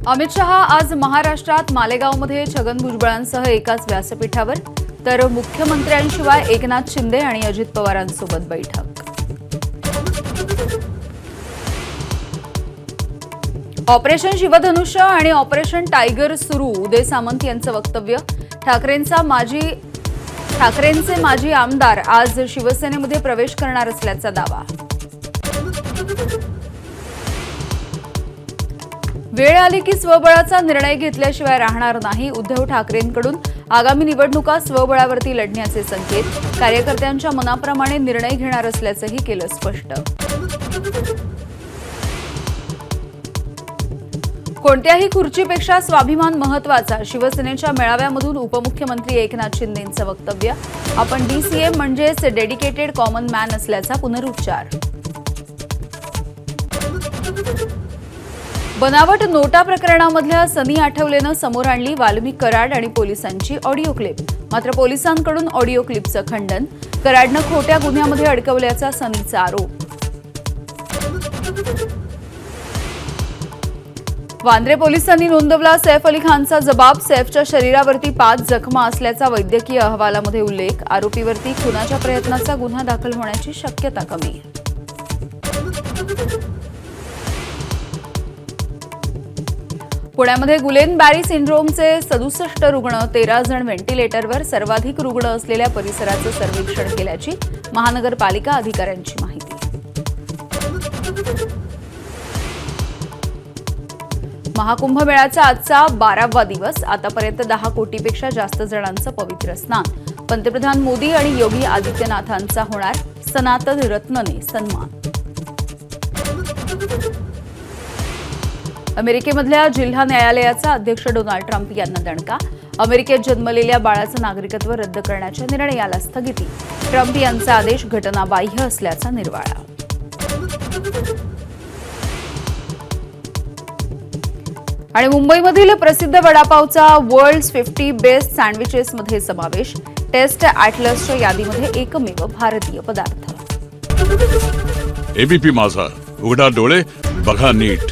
अमित शहा आज महाराष्ट्रात मालेगावमध्ये छगन भुजबळांसह एकाच व्यासपीठावर, तर मुख्यमंत्र्यांशिवाय एकनाथ शिंदे आणि अजित पवारांसोबत बैठक. ऑपरेशन शिवधनुष्य आणि ऑपरेशन टायगर सुरू, उदय सामंत यांचं वक्तव्य. ठाकरेंचे माजी आमदार आज शिवसेनेमध्ये प्रवेश करणार असल्याचा दावा. वेळ आली की स्वबळाचा निर्णय घेतल्याशिवाय राहणार नाही. उद्धव ठाकरेंकडून आगामी निवडणुका स्वबळावरती लढण्याचे संकेत. कार्यकर्त्यांच्या मनाप्रमाणे निर्णय घेणार असल्याचंही केलं स्पष्ट. कोणत्याही खुर्चीपेक्षा स्वाभिमान महत्वाचा, शिवसेनेच्या मेळाव्यामधून उपमुख्यमंत्री एकनाथ शिंदेंचं वक्तव्य. आपण डीसीएम म्हणजेच डेडिकेटेड कॉमन मॅन असल्याचा पुनरुच्चार. बनावट नोटा प्रकरणामधल्या सनी आठवलेनं समोर आणली वाल्मिक कराड आणि पोलिसांची ऑडिओ क्लिप. मात्र पोलिसांकडून ऑडिओ क्लिपचं खंडन. कराडनं खोट्या गुन्ह्यामध्ये अडकवल्याचा सनीचा आरोप. वांद्रे पोलिसांनी नोंदवला सैफ अली खानचा जबाब. सैफच्या शरीरावरती 5 जखमा असल्याचा वैद्यकीय अहवालामध्ये उल्लेख. आरोपीवरती खुनाच्या प्रयत्नाचा गुन्हा दाखल होण्याची शक्यता कमी. पुण्यामध्ये गुलेन बॅरी सिंड्रोमचे 67 रुग्ण, 13 जण व्हेंटिलेटरवर. सर्वाधिक रुग्ण असलेल्या परिसराचं सर्वेक्षण केल्याची महानगरपालिका अधिकाऱ्यांची माहिती. महाकुंभमेळ्याचा आजचा 12वा दिवस. आतापर्यंत 10 कोटीपेक्षा जास्त जणांचं पवित्र स्नान. पंतप्रधान मोदी आणि योगी आदित्यनाथांचा होणार सनातन रत्नने सन्मान. अमेरिकेमधल्या जिल्हा न्यायालयाचा अध्यक्ष डोनाल्ड ट्रम्प यांना दणका. अमेरिकेत जन्मलेल्या बाळाचं नागरिकत्व रद्द करण्याच्या निर्णयाला स्थगिती. ट्रम्प यांचा आदेश घटनाबाह्य असल्याचा निर्वाळा. आणि मुंबईमधील प्रसिद्ध वडापावचा वर्ल्ड 50 बेस्ट सँडविचेसमध्ये समावेश. टेस्ट ॲटलसच्या यादीमध्ये एकमेव भारतीय पदार्थ. एबीपी माझा, उघडा डोळे बघा नीट.